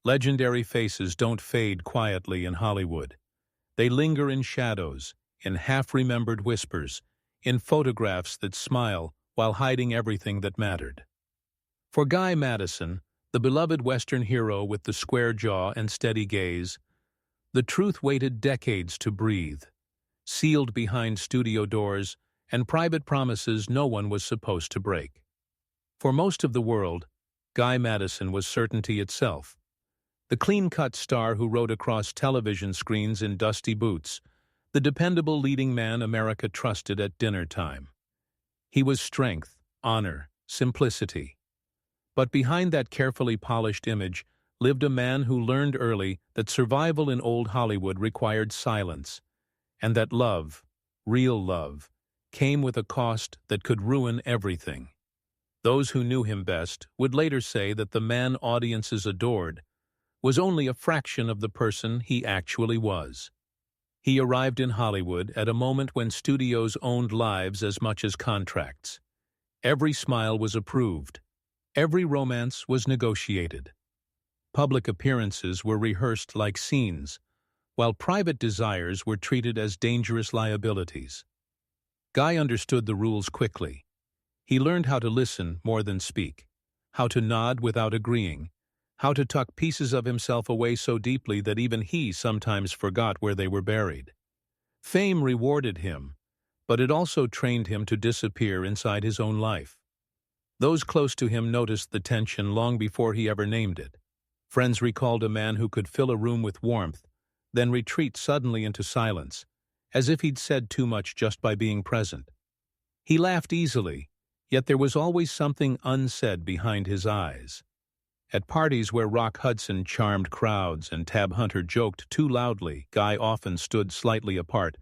Legendary faces don't fade quietly in Hollywood. They linger in shadows, in half-remembered whispers, in photographs that smile while hiding everything that mattered. For Guy Madison, the beloved Western hero with the square jaw and steady gaze, the truth waited decades to breathe, sealed behind studio doors and private promises no one was supposed to break. For most of the world, Guy Madison was certainty itself. The clean-cut star who rode across television screens in dusty boots, the dependable leading man America trusted at dinner time. He was strength, honor, simplicity. But behind that carefully polished image lived a man who learned early that survival in old Hollywood required silence, and that love, real love, came with a cost that could ruin everything. Those who knew him best would later say that the man audiences adored was only a fraction of the person he actually was. He arrived in Hollywood at a moment when studios owned lives as much as contracts. Every smile was approved. Every romance was negotiated. Public appearances were rehearsed like scenes, while private desires were treated as dangerous liabilities. Guy understood the rules quickly. He learned how to listen more than speak, how to nod without agreeing, how to tuck pieces of himself away so deeply that even he sometimes forgot where they were buried. Fame rewarded him, but it also trained him to disappear inside his own life. Those close to him noticed the tension long before he ever named it. Friends recalled a man who could fill a room with warmth, then retreat suddenly into silence, as if he'd said too much just by being present. He laughed easily, yet there was always something unsaid behind his eyes. At parties where Rock Hudson charmed crowds and Tab Hunter joked too loudly, Guy often stood slightly apart,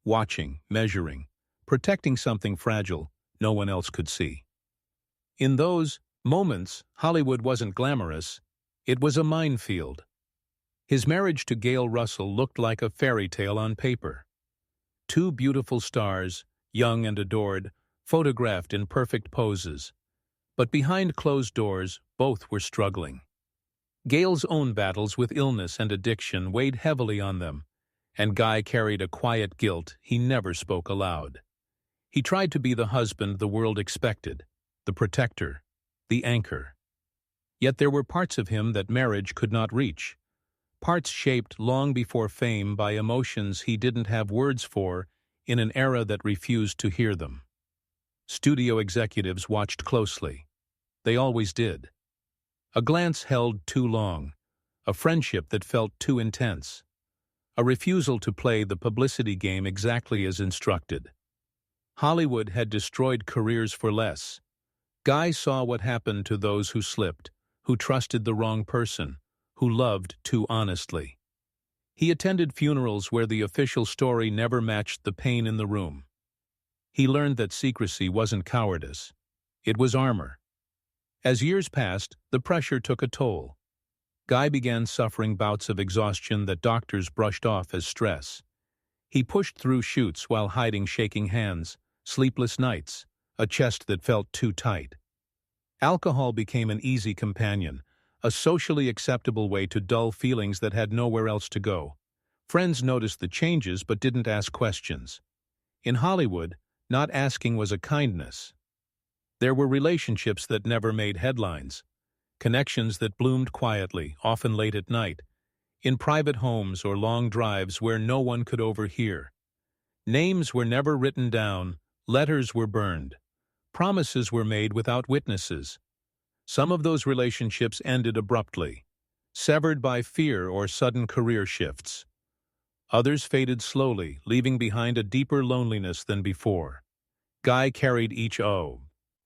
watching, measuring, protecting something fragile no one else could see. In those moments, Hollywood wasn't glamorous, it was a minefield. His marriage to Gail Russell looked like a fairy tale on paper. Two beautiful stars, young and adored, photographed in perfect poses. But behind closed doors, both were struggling. Gail's own battles with illness and addiction weighed heavily on them, and Guy carried a quiet guilt he never spoke aloud. He tried to be the husband the world expected, the protector, the anchor. Yet there were parts of him that marriage could not reach, parts shaped long before fame by emotions he didn't have words for in an era that refused to hear them. Studio executives watched closely. They always did. A glance held too long, a friendship that felt too intense, a refusal to play the publicity game exactly as instructed. Hollywood had destroyed careers for less. Guy saw what happened to those who slipped, who trusted the wrong person, who loved too honestly. He attended funerals where the official story never matched the pain in the room. He learned that secrecy wasn't cowardice. It was armor. As years passed, the pressure took a toll. Guy began suffering bouts of exhaustion that doctors brushed off as stress. He pushed through shoots while hiding shaking hands, sleepless nights, a chest that felt too tight. Alcohol became an easy companion, a socially acceptable way to dull feelings that had nowhere else to go. Friends noticed the changes but didn't ask questions. In Hollywood, not asking was a kindness. There were relationships that never made headlines, connections that bloomed quietly, often late at night, in private homes or long drives where no one could overhear. Names were never written down, letters were burned, promises were made without witnesses. Some of those relationships ended abruptly, severed by fear or sudden career shifts. Others faded slowly, leaving behind a deeper loneliness than before. Guy carried each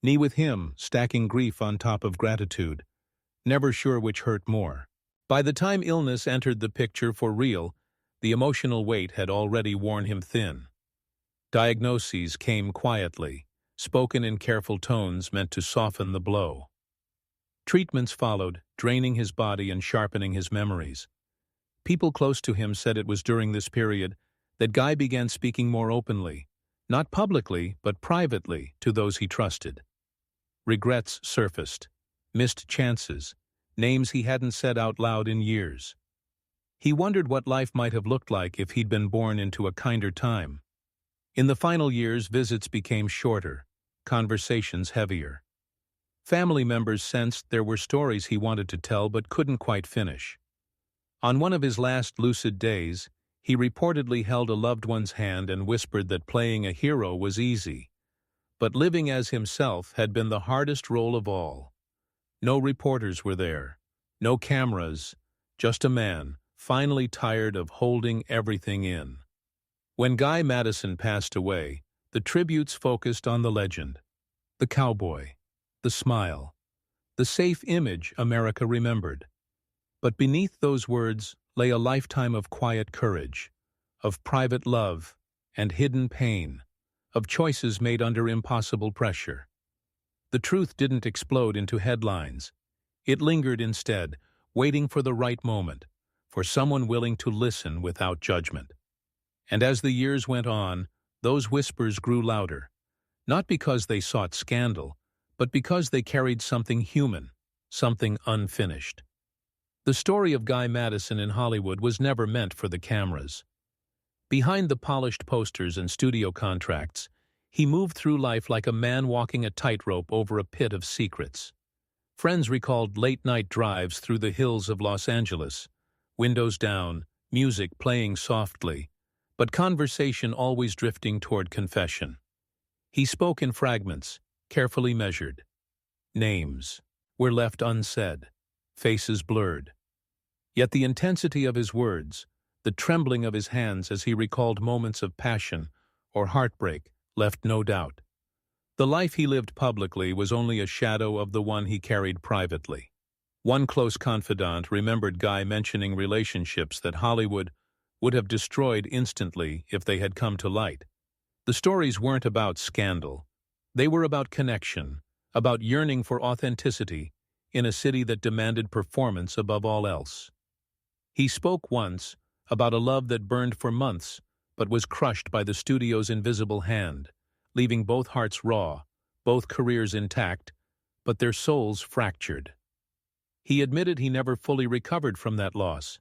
knee with him, stacking grief on top of gratitude, never sure which hurt more. By the time illness entered the picture for real, the emotional weight had already worn him thin. Diagnoses came quietly, spoken in careful tones meant to soften the blow. Treatments followed, draining his body and sharpening his memories. People close to him said it was during this period that Guy began speaking more openly, not publicly, but privately, to those he trusted. Regrets surfaced, missed chances, names he hadn't said out loud in years. He wondered what life might have looked like if he'd been born into a kinder time. In the final years, visits became shorter, conversations heavier. Family members sensed there were stories he wanted to tell but couldn't quite finish. On one of his last lucid days, he reportedly held a loved one's hand and whispered that playing a hero was easy, but living as himself had been the hardest role of all. No reporters were there, no cameras, just a man, finally tired of holding everything in. When Guy Madison passed away, the tributes focused on the legend, the cowboy, the smile, the safe image America remembered. But beneath those words lay a lifetime of quiet courage, of private love and hidden pain, of choices made under impossible pressure. The truth didn't explode into headlines. It lingered instead, waiting for the right moment, for someone willing to listen without judgment. And as the years went on, those whispers grew louder, not because they sought scandal, but because they carried something human, something unfinished. The story of Guy Madison in Hollywood was never meant for the cameras. Behind the polished posters and studio contracts, he moved through life like a man walking a tightrope over a pit of secrets. Friends recalled late-night drives through the hills of Los Angeles, windows down, music playing softly, but conversation always drifting toward confession. He spoke in fragments, carefully measured. Names were left unsaid, faces blurred. Yet the intensity of his words, the trembling of his hands as he recalled moments of passion or heartbreak, left no doubt. The life he lived publicly was only a shadow of the one he carried privately. One close confidant remembered Guy mentioning relationships that Hollywood would have destroyed instantly if they had come to light. The stories weren't about scandal. They were about connection, about yearning for authenticity in a city that demanded performance above all else. He spoke once about a love that burned for months but was crushed by the studio's invisible hand, leaving both hearts raw, both careers intact, but their souls fractured. He admitted he never fully recovered from that loss.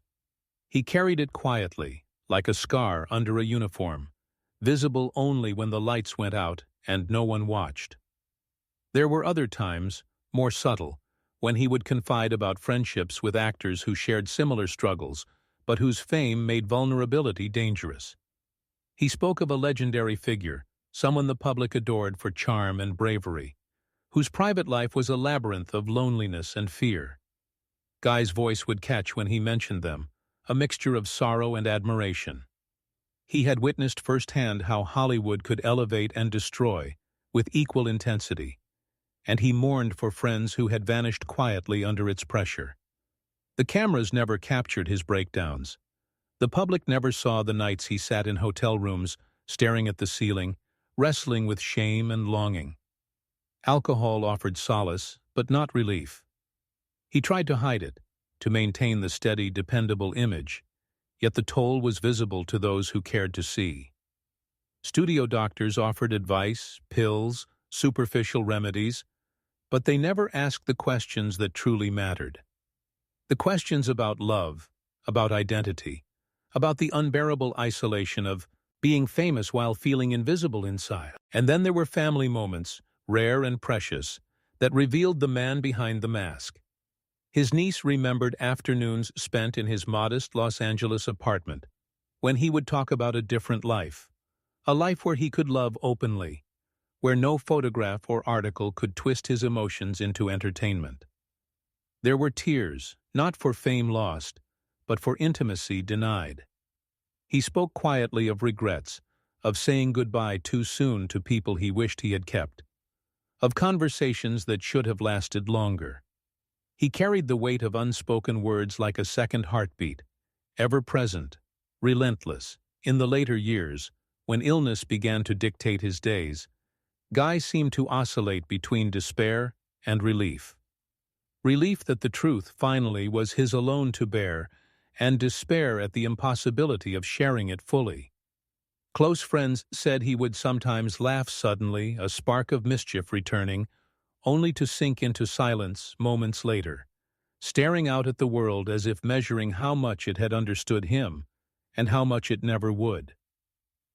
He carried it quietly, like a scar under a uniform, visible only when the lights went out and no one watched. There were other times, more subtle, when he would confide about friendships with actors who shared similar struggles, but whose fame made vulnerability dangerous. He spoke of a legendary figure, someone the public adored for charm and bravery, whose private life was a labyrinth of loneliness and fear. Guy's voice would catch when he mentioned them, a mixture of sorrow and admiration. He had witnessed firsthand how Hollywood could elevate and destroy with equal intensity, and he mourned for friends who had vanished quietly under its pressure. The cameras never captured his breakdowns. The public never saw the nights he sat in hotel rooms, staring at the ceiling, wrestling with shame and longing. Alcohol offered solace, but not relief. He tried to hide it, to maintain the steady, dependable image, yet the toll was visible to those who cared to see. Studio doctors offered advice, pills, superficial remedies, but they never asked the questions that truly mattered. The questions about love, about identity, about the unbearable isolation of being famous while feeling invisible inside. And then there were family moments, rare and precious, that revealed the man behind the mask. His niece remembered afternoons spent in his modest Los Angeles apartment, when he would talk about a different life, a life where he could love openly, where no photograph or article could twist his emotions into entertainment. There were tears, not for fame lost, but for intimacy denied. He spoke quietly of regrets, of saying goodbye too soon to people he wished he had kept, of conversations that should have lasted longer. He carried the weight of unspoken words like a second heartbeat, ever present, relentless. In the later years, when illness began to dictate his days, Guy seemed to oscillate between despair and relief. Relief that the truth finally was his alone to bear, and despair at the impossibility of sharing it fully. Close friends said he would sometimes laugh suddenly, a spark of mischief returning, only to sink into silence moments later, staring out at the world as if measuring how much it had understood him and how much it never would.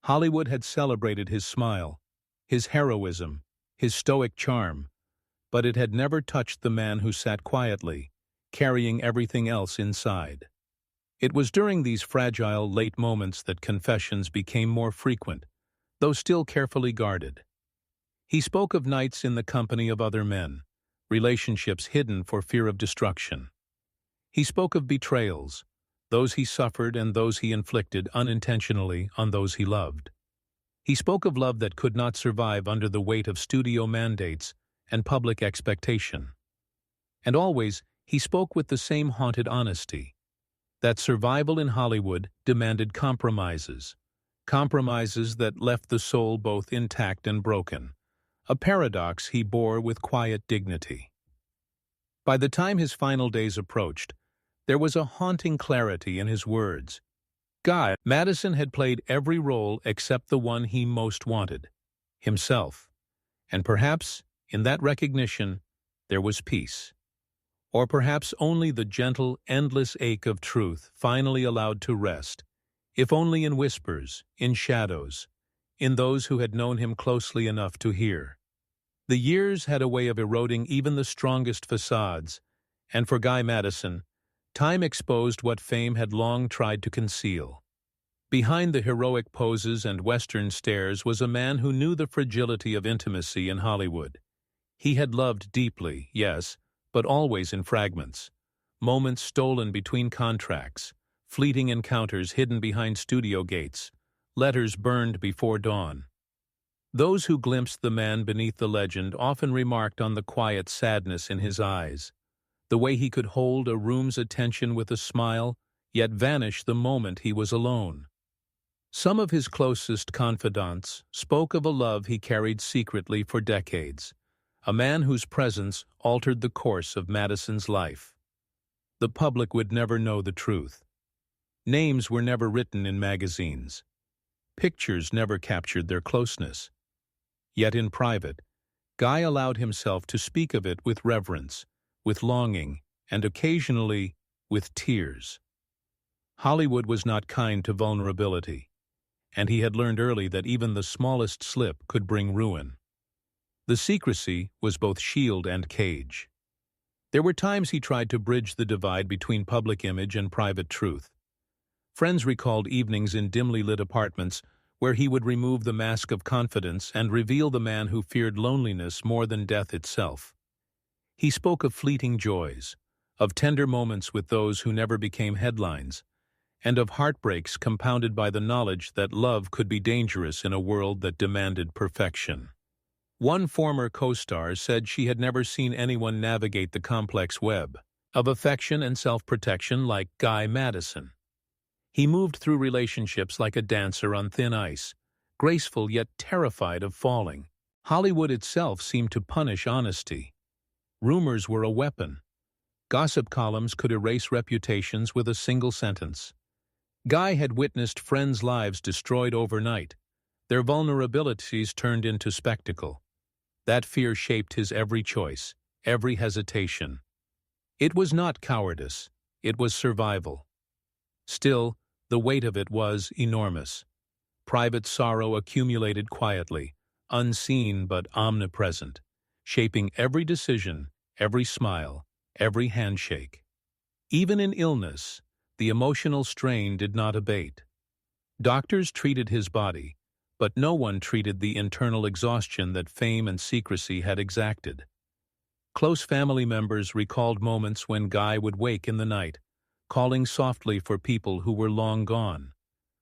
Hollywood had celebrated his smile, his heroism, his stoic charm, but it had never touched the man who sat quietly, carrying everything else inside. It was during these fragile, late moments that confessions became more frequent, though still carefully guarded. He spoke of nights in the company of other men, relationships hidden for fear of destruction. He spoke of betrayals, those he suffered and those he inflicted unintentionally on those he loved. He spoke of love that could not survive under the weight of studio mandates and public expectation. And always, he spoke with the same haunted honesty, that survival in Hollywood demanded compromises, compromises that left the soul both intact and broken, a paradox he bore with quiet dignity. By the time his final days approached, there was a haunting clarity in his words. Guy Madison had played every role except the one he most wanted, himself, and perhaps, in that recognition, there was peace. Or perhaps only the gentle, endless ache of truth finally allowed to rest, if only in whispers, in shadows, in those who had known him closely enough to hear. The years had a way of eroding even the strongest facades, and for Guy Madison, time exposed what fame had long tried to conceal. Behind the heroic poses and Western stares was a man who knew the fragility of intimacy in Hollywood. He had loved deeply, yes, but always in fragments, moments stolen between contracts, fleeting encounters hidden behind studio gates, letters burned before dawn. Those who glimpsed the man beneath the legend often remarked on the quiet sadness in his eyes, the way he could hold a room's attention with a smile, yet vanish the moment he was alone. Some of his closest confidants spoke of a love he carried secretly for decades, a man whose presence altered the course of Madison's life. The public would never know the truth. Names were never written in magazines. Pictures never captured their closeness. Yet in private, Guy allowed himself to speak of it with reverence, with longing, and occasionally with tears. Hollywood was not kind to vulnerability, and he had learned early that even the smallest slip could bring ruin. The secrecy was both shield and cage. There were times he tried to bridge the divide between public image and private truth. Friends recalled evenings in dimly lit apartments where he would remove the mask of confidence and reveal the man who feared loneliness more than death itself. He spoke of fleeting joys, of tender moments with those who never became headlines, and of heartbreaks compounded by the knowledge that love could be dangerous in a world that demanded perfection. One former co-star said she had never seen anyone navigate the complex web of affection and self-protection like Guy Madison. He moved through relationships like a dancer on thin ice, graceful yet terrified of falling. Hollywood itself seemed to punish honesty. Rumors were a weapon. Gossip columns could erase reputations with a single sentence. Guy had witnessed friends' lives destroyed overnight, their vulnerabilities turned into spectacle. That fear shaped his every choice, every hesitation. It was not cowardice, it was survival. Still, the weight of it was enormous. Private sorrow accumulated quietly, unseen but omnipresent, shaping every decision, every smile, every handshake. Even in illness, the emotional strain did not abate. Doctors treated his body, but no one treated the internal exhaustion that fame and secrecy had exacted. Close family members recalled moments when Guy would wake in the night, calling softly for people who were long gone,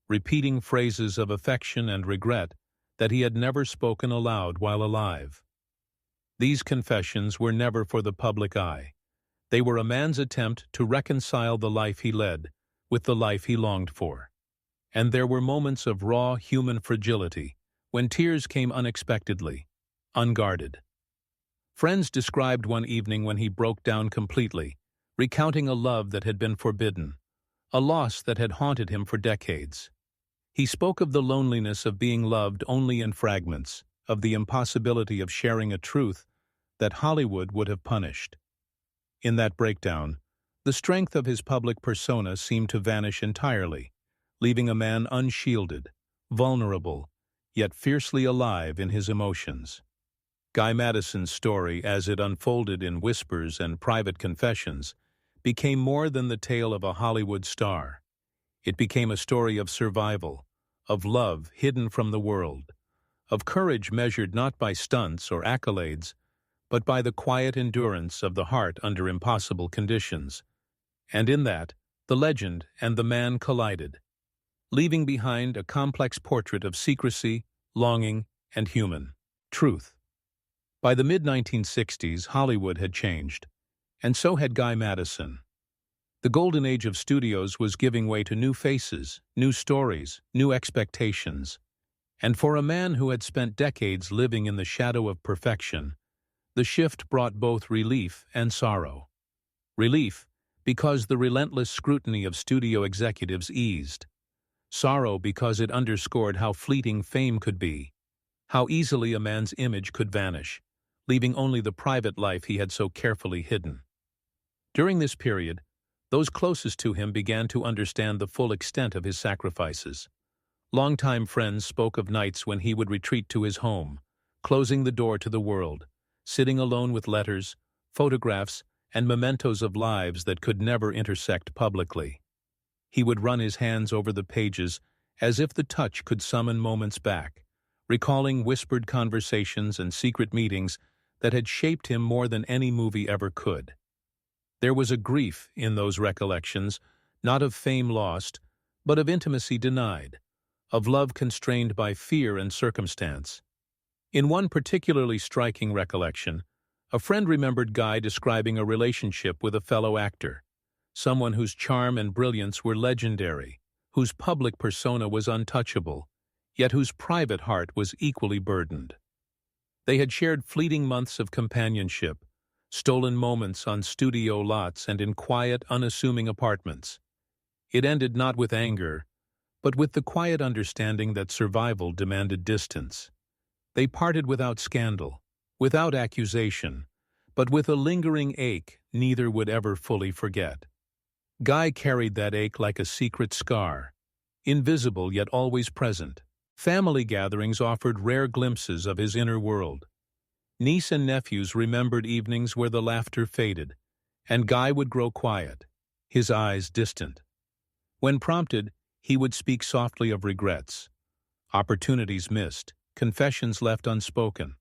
repeating phrases of affection and regret that he had never spoken aloud while alive. These confessions were never for the public eye. They were a man's attempt to reconcile the life he led with the life he longed for. And there were moments of raw human fragility, when tears came unexpectedly, unguarded. Friends described one evening when he broke down completely, recounting a love that had been forbidden, a loss that had haunted him for decades. He spoke of the loneliness of being loved only in fragments, of the impossibility of sharing a truth that Hollywood would have punished. In that breakdown, The strength of his public persona seemed to vanish entirely, leaving a man unshielded, vulnerable, yet fiercely alive in his emotions. Guy Madison's story, as it unfolded in whispers and private confessions, became more than the tale of a Hollywood star. It became a story of survival, of love hidden from the world, of courage measured not by stunts or accolades, but by the quiet endurance of the heart under impossible conditions. And in that, the legend and the man collided, leaving behind a complex portrait of secrecy, longing, and human truth. By the mid-1960s, Hollywood had changed, and so had Guy Madison. The golden age of studios was giving way to new faces, new stories, new expectations. And for a man who had spent decades living in the shadow of perfection, the shift brought both relief and sorrow. Relief, because the relentless scrutiny of studio executives eased. Sorrow, because it underscored how fleeting fame could be, how easily a man's image could vanish, leaving only the private life he had so carefully hidden. During this period, those closest to him began to understand the full extent of his sacrifices. Longtime friends spoke of nights when he would retreat to his home, closing the door to the world, sitting alone with letters, photographs, and mementos of lives that could never intersect publicly. He would run his hands over the pages as if the touch could summon moments back, recalling whispered conversations and secret meetings that had shaped him more than any movie ever could. There was a grief in those recollections, not of fame lost, but of intimacy denied, of love constrained by fear and circumstance. In one particularly striking recollection, a friend remembered Guy describing a relationship with a fellow actor, someone whose charm and brilliance were legendary, whose public persona was untouchable, yet whose private heart was equally burdened. They had shared fleeting months of companionship, stolen moments on studio lots and in quiet, unassuming apartments. It ended not with anger, but with the quiet understanding that survival demanded distance. They parted without scandal, without accusation, but with a lingering ache neither would ever fully forget. Guy carried that ache like a secret scar, invisible yet always present. Family gatherings offered rare glimpses of his inner world. Niece and nephews remembered evenings where the laughter faded, and Guy would grow quiet, his eyes distant. When prompted, he would speak softly of regrets, opportunities missed, confessions left unspoken,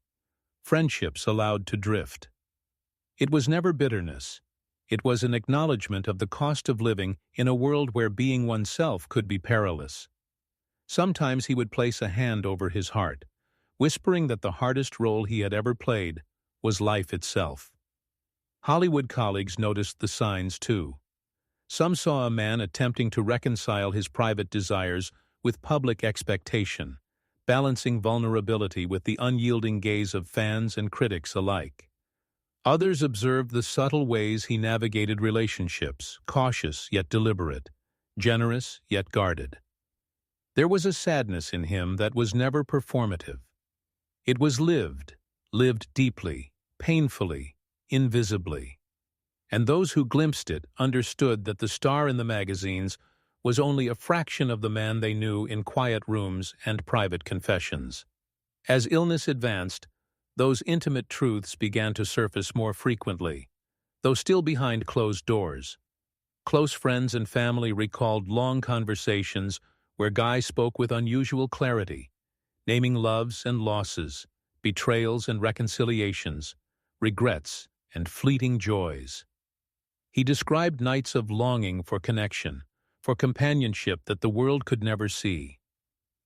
friendships allowed to drift. It was never bitterness. It was an acknowledgement of the cost of living in a world where being oneself could be perilous. Sometimes he would place a hand over his heart, whispering that the hardest role he had ever played was life itself. Hollywood colleagues noticed the signs too. Some saw a man attempting to reconcile his private desires with public expectation, balancing vulnerability with the unyielding gaze of fans and critics alike. Others observed the subtle ways he navigated relationships, cautious yet deliberate, generous yet guarded. There was a sadness in him that was never performative. It was lived deeply, painfully, invisibly. And those who glimpsed it understood that the star in the magazines was only a fraction of the man they knew in quiet rooms and private confessions. As illness advanced, those intimate truths began to surface more frequently, though still behind closed doors. Close friends and family recalled long conversations where Guy spoke with unusual clarity, naming loves and losses, betrayals and reconciliations, regrets and fleeting joys. He described nights of longing for connection, for companionship that the world could never see.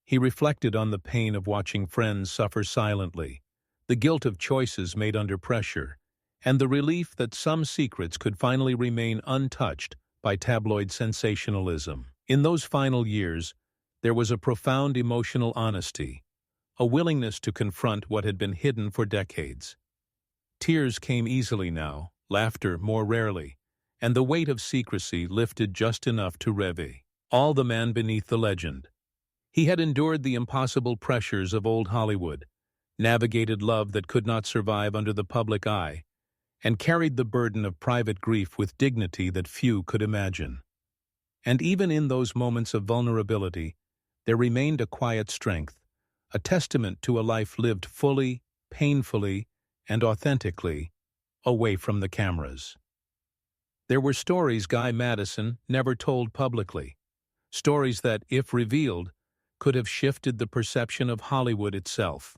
He reflected on the pain of watching friends suffer silently, the guilt of choices made under pressure, and the relief that some secrets could finally remain untouched by tabloid sensationalism. In those final years, there was a profound emotional honesty, a willingness to confront what had been hidden for decades. Tears came easily now, laughter more rarely, and the weight of secrecy lifted just enough to reveal all the man beneath the legend. He had endured the impossible pressures of old Hollywood, navigated love that could not survive under the public eye, and carried the burden of private grief with dignity that few could imagine. And even in those moments of vulnerability, there remained a quiet strength, a testament to a life lived fully, painfully, and authentically, away from the cameras. There were stories Guy Madison never told publicly, stories that, if revealed, could have shifted the perception of Hollywood itself.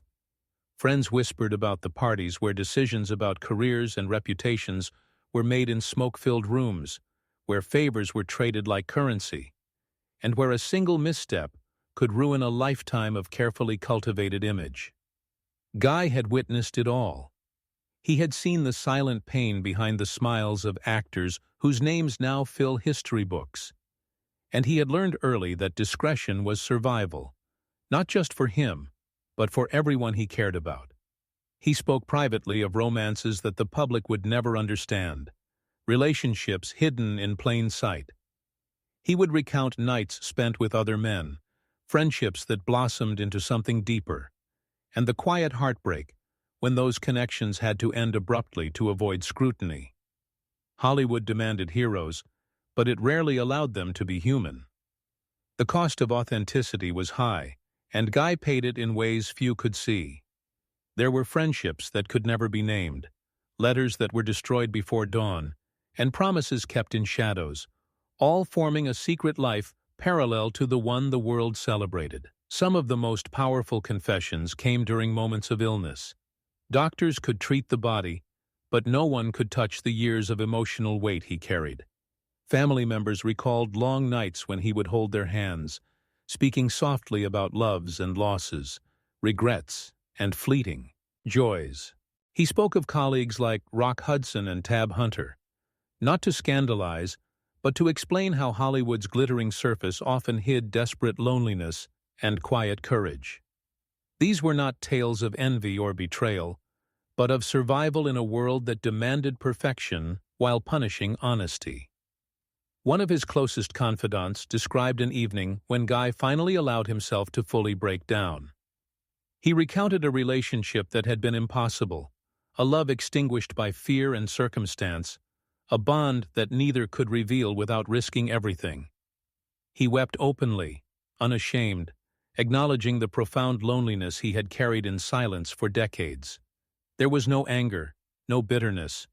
Friends whispered about the parties where decisions about careers and reputations were made in smoke-filled rooms, where favors were traded like currency, and where a single misstep could ruin a lifetime of carefully cultivated image. Guy had witnessed it all. He had seen the silent pain behind the smiles of actors whose names now fill history books. And he had learned early that discretion was survival, not just for him, but for everyone he cared about. He spoke privately of romances that the public would never understand, relationships hidden in plain sight. He would recount nights spent with other men, friendships that blossomed into something deeper, and the quiet heartbreak when those connections had to end abruptly to avoid scrutiny. Hollywood demanded heroes, but it rarely allowed them to be human. The cost of authenticity was high, and Guy paid it in ways few could see. There were friendships that could never be named, letters that were destroyed before dawn, and promises kept in shadows, all forming a secret life parallel to the one the world celebrated. Some of the most powerful confessions came during moments of illness. Doctors could treat the body, but no one could touch the years of emotional weight he carried. Family members recalled long nights when he would hold their hands, speaking softly about loves and losses, regrets and fleeting joys. He spoke of colleagues like Rock Hudson and Tab Hunter, not to scandalize, but to explain how Hollywood's glittering surface often hid desperate loneliness and quiet courage. These were not tales of envy or betrayal, but of survival in a world that demanded perfection while punishing honesty. One of his closest confidants described an evening when Guy finally allowed himself to fully break down. He recounted a relationship that had been impossible, a love extinguished by fear and circumstance, a bond that neither could reveal without risking everything. He wept openly, unashamed, acknowledging the profound loneliness he had carried in silence for decades. There was no anger, no bitterness,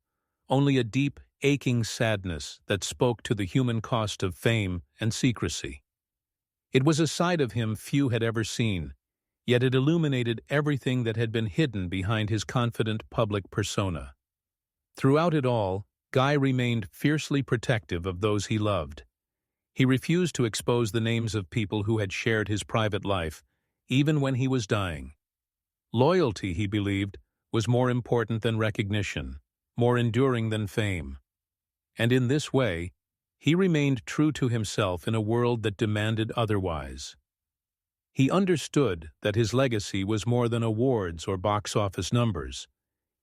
only a deep, aching sadness that spoke to the human cost of fame and secrecy. It was a side of him few had ever seen, yet it illuminated everything that had been hidden behind his confident public persona. Throughout it all, Guy remained fiercely protective of those he loved. He refused to expose the names of people who had shared his private life, even when he was dying. Loyalty, he believed, was more important than recognition, more enduring than fame. And in this way, he remained true to himself in a world that demanded otherwise. He understood that his legacy was more than awards or box office numbers.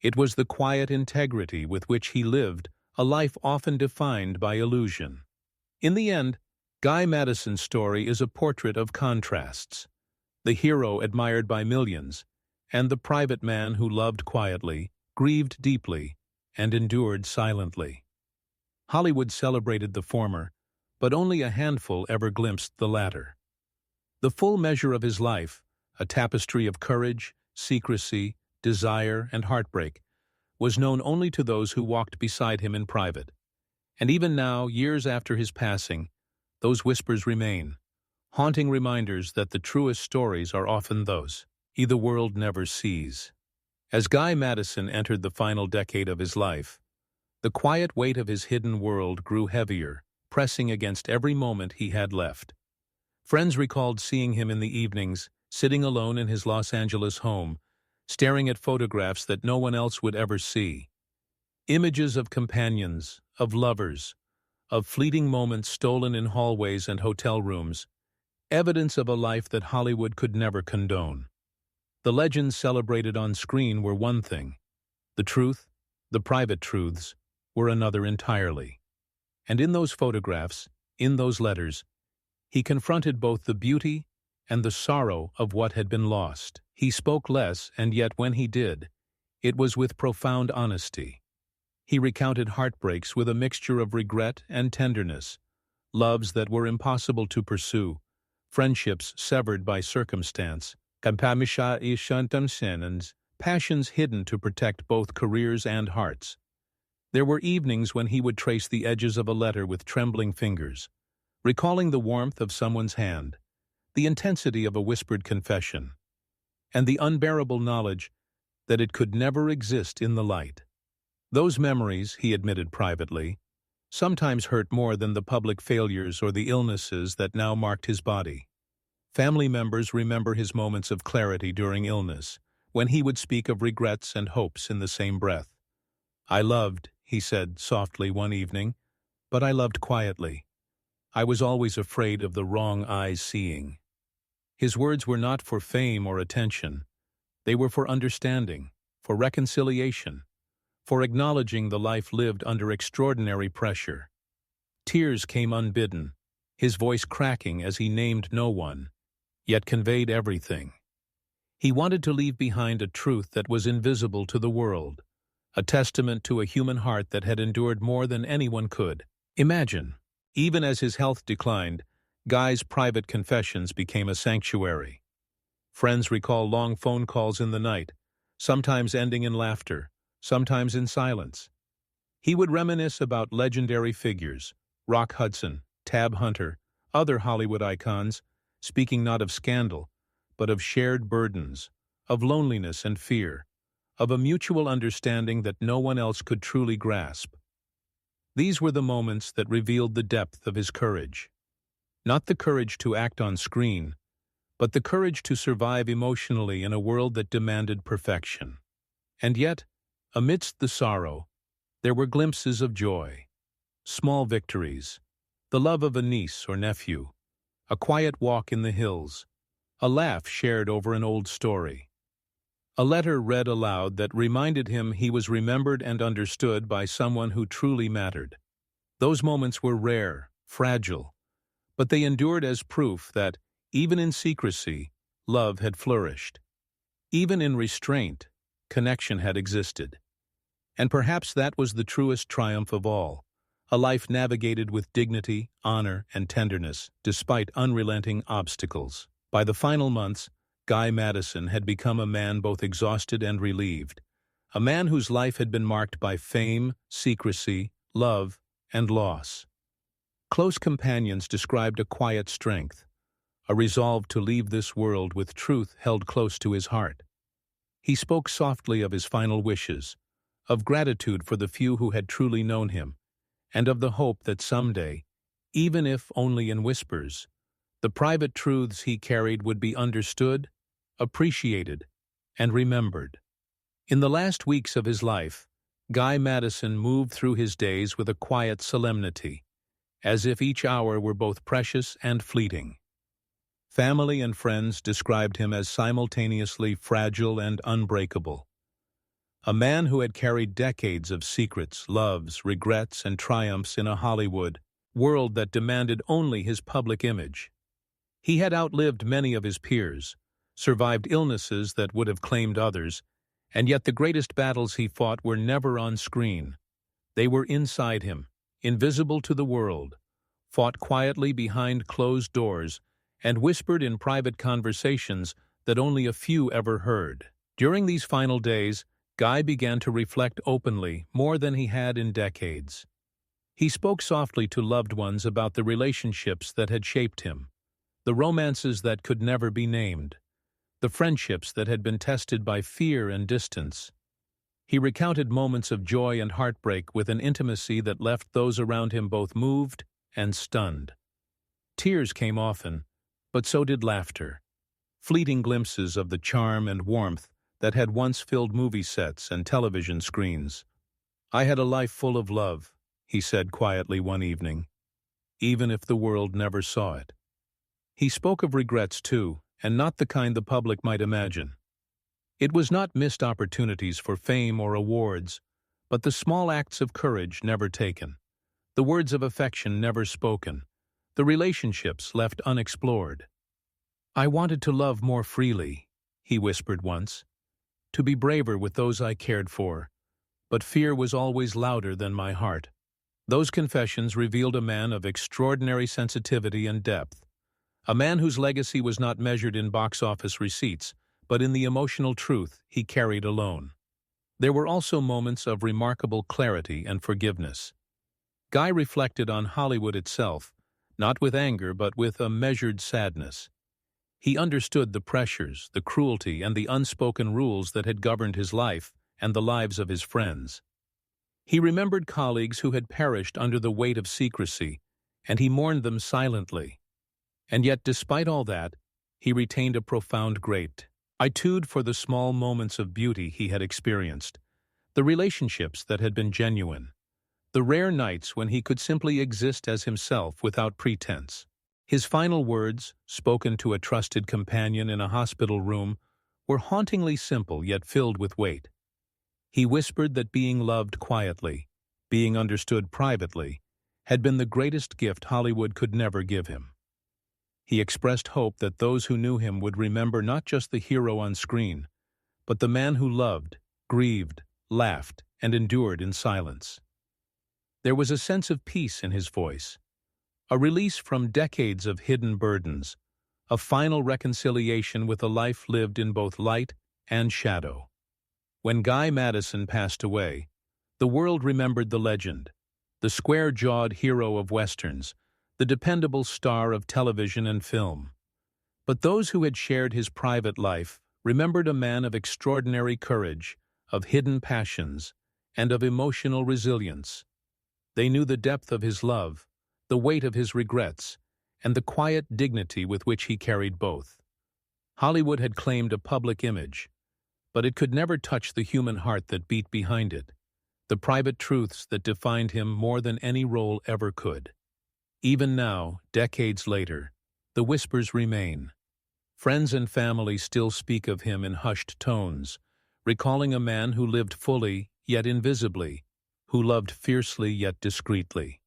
It was the quiet integrity with which he lived a life often defined by illusion. In the end, Guy Madison's story is a portrait of contrasts. The hero admired by millions, and the private man who loved quietly, grieved deeply, and endured silently. Hollywood celebrated the former, but only a handful ever glimpsed the latter. The full measure of his life, a tapestry of courage, secrecy, desire, and heartbreak, was known only to those who walked beside him in private. And even now, years after his passing, those whispers remain, haunting reminders that the truest stories are often those the world never sees. As Guy Madison entered the final decade of his life, the quiet weight of his hidden world grew heavier, pressing against every moment he had left. Friends recalled seeing him in the evenings, sitting alone in his Los Angeles home, staring at photographs that no one else would ever see. Images of companions, of lovers, of fleeting moments stolen in hallways and hotel rooms, evidence of a life that Hollywood could never condone. The legends celebrated on screen were one thing. The truth, the private truths, were another entirely. And in those photographs, in those letters, he confronted both the beauty and the sorrow of what had been lost. He spoke less, and yet when he did, it was with profound honesty. He recounted heartbreaks with a mixture of regret and tenderness, loves that were impossible to pursue, friendships severed by circumstance, and passions hidden to protect both careers and hearts. There were evenings when he would trace the edges of a letter with trembling fingers, recalling the warmth of someone's hand, the intensity of a whispered confession, and the unbearable knowledge that it could never exist in the light. Those memories, he admitted privately, sometimes hurt more than the public failures or the illnesses that now marked his body. Family members remember his moments of clarity during illness, when he would speak of regrets and hopes in the same breath. "I loved," he said softly one evening, "but I loved quietly. I was always afraid of the wrong eyes seeing." His words were not for fame or attention. They were for understanding, for reconciliation, for acknowledging the life lived under extraordinary pressure. Tears came unbidden, his voice cracking as he named no one, yet conveyed everything. He wanted to leave behind a truth that was invisible to the world, a testament to a human heart that had endured more than anyone could imagine. Even as his health declined, Guy's private confessions became a sanctuary. Friends recall long phone calls in the night, sometimes ending in laughter, sometimes in silence. He would reminisce about legendary figures, Rock Hudson, Tab Hunter, other Hollywood icons, speaking not of scandal, but of shared burdens, of loneliness and fear, of a mutual understanding that no one else could truly grasp. These were the moments that revealed the depth of his courage. Not the courage to act on screen, but the courage to survive emotionally in a world that demanded perfection. And yet, amidst the sorrow, there were glimpses of joy, small victories, the love of a niece or nephew, a quiet walk in the hills, a laugh shared over an old story, a letter read aloud that reminded him he was remembered and understood by someone who truly mattered. Those moments were rare, fragile, but they endured as proof that, even in secrecy, love had flourished. Even in restraint, connection had existed. And perhaps that was the truest triumph of all, a life navigated with dignity, honor, and tenderness, despite unrelenting obstacles. By the final months, Guy Madison had become a man both exhausted and relieved, a man whose life had been marked by fame, secrecy, love, and loss. Close companions described a quiet strength, a resolve to leave this world with truth held close to his heart. He spoke softly of his final wishes, of gratitude for the few who had truly known him, and of the hope that someday, even if only in whispers, the private truths he carried would be understood, appreciated, and remembered. In the last weeks of his life, Guy Madison moved through his days with a quiet solemnity, as if each hour were both precious and fleeting. Family and friends described him as simultaneously fragile and unbreakable. A man who had carried decades of secrets, loves, regrets, and triumphs in a Hollywood world that demanded only his public image. He had outlived many of his peers, survived illnesses that would have claimed others, and yet the greatest battles he fought were never on screen. They were inside him, invisible to the world, fought quietly behind closed doors, and whispered in private conversations that only a few ever heard. During these final days, Guy began to reflect openly more than he had in decades. He spoke softly to loved ones about the relationships that had shaped him, the romances that could never be named, the friendships that had been tested by fear and distance. He recounted moments of joy and heartbreak with an intimacy that left those around him both moved and stunned. Tears came often, but so did laughter, fleeting glimpses of the charm and warmth that had once filled movie sets and television screens. "I had a life full of love," he said quietly one evening, "even if the world never saw it." He spoke of regrets too, and not the kind the public might imagine. It was not missed opportunities for fame or awards, but the small acts of courage never taken, the words of affection never spoken, the relationships left unexplored. "I wanted to love more freely," he whispered once, "to be braver with those I cared for, but fear was always louder than my heart. Those confessions revealed a man of extraordinary sensitivity and depth, a man whose legacy was not measured in box office receipts, but in the emotional truth he carried alone. There were also moments of remarkable clarity and forgiveness. Guy reflected on Hollywood itself, not with anger but with a measured sadness. He understood the pressures, the cruelty, and the unspoken rules that had governed his life and the lives of his friends. He remembered colleagues who had perished under the weight of secrecy, and he mourned them silently. And yet, despite all that, he retained a profound gratitude for the small moments of beauty he had experienced, the relationships that had been genuine, the rare nights when he could simply exist as himself without pretense. His final words, spoken to a trusted companion in a hospital room, were hauntingly simple yet filled with weight. He whispered that being loved quietly, being understood privately, had been the greatest gift Hollywood could never give him. He expressed hope that those who knew him would remember not just the hero on screen, but the man who loved, grieved, laughed, and endured in silence. There was a sense of peace in his voice, a release from decades of hidden burdens, a final reconciliation with a life lived in both light and shadow. When Guy Madison passed away, the world remembered the legend, the square-jawed hero of westerns, the dependable star of television and film. But those who had shared his private life remembered a man of extraordinary courage, of hidden passions, and of emotional resilience. They knew the depth of his love, the weight of his regrets, and the quiet dignity with which he carried both. Hollywood had claimed a public image, but it could never touch the human heart that beat behind it, the private truths that defined him more than any role ever could. Even now, decades later, the whispers remain. Friends and family still speak of him in hushed tones, recalling a man who lived fully yet invisibly, who loved fiercely yet discreetly,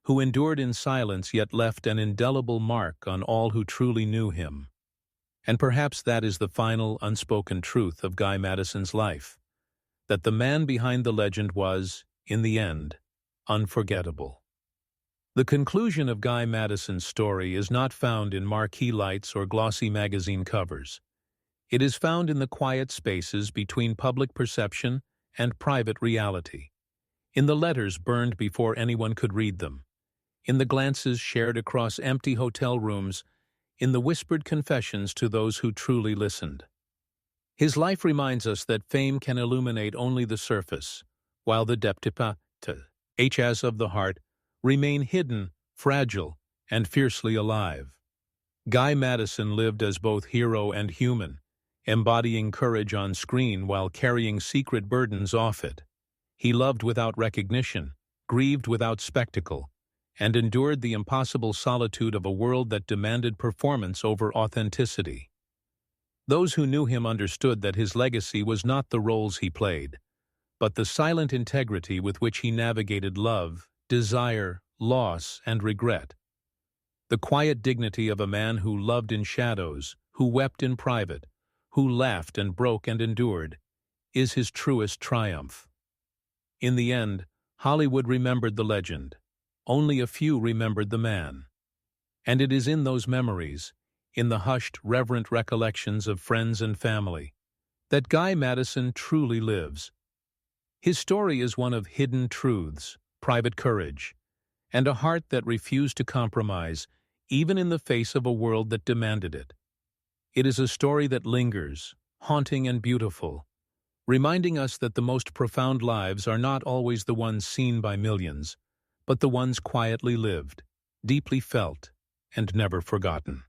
who endured in silence yet left an indelible mark on all who truly knew him. And perhaps that is the final, unspoken truth of Guy Madison's life, that the man behind the legend was, in the end, unforgettable. The conclusion of Guy Madison's story is not found in marquee lights or glossy magazine covers. It is found in the quiet spaces between public perception and private reality, in the letters burned before anyone could read them, in the glances shared across empty hotel rooms, in the whispered confessions to those who truly listened. His life reminds us that fame can illuminate only the surface, while the depths of the heart remain hidden, fragile, and fiercely alive. Guy Madison lived as both hero and human, embodying courage on screen while carrying secret burdens off it. He loved without recognition, grieved without spectacle, and endured the impossible solitude of a world that demanded performance over authenticity. Those who knew him understood that his legacy was not the roles he played, but the silent integrity with which he navigated love, desire, loss, and regret. The quiet dignity of a man who loved in shadows, who wept in private, who laughed and broke and endured, is his truest triumph. In the end, Hollywood remembered the legend. Only a few remembered the man. And it is in those memories, in the hushed, reverent recollections of friends and family, that Guy Madison truly lives. His story is one of hidden truths, private courage, and a heart that refused to compromise, even in the face of a world that demanded it. It is a story that lingers, haunting and beautiful, reminding us that the most profound lives are not always the ones seen by millions, but the ones quietly lived, deeply felt, and never forgotten.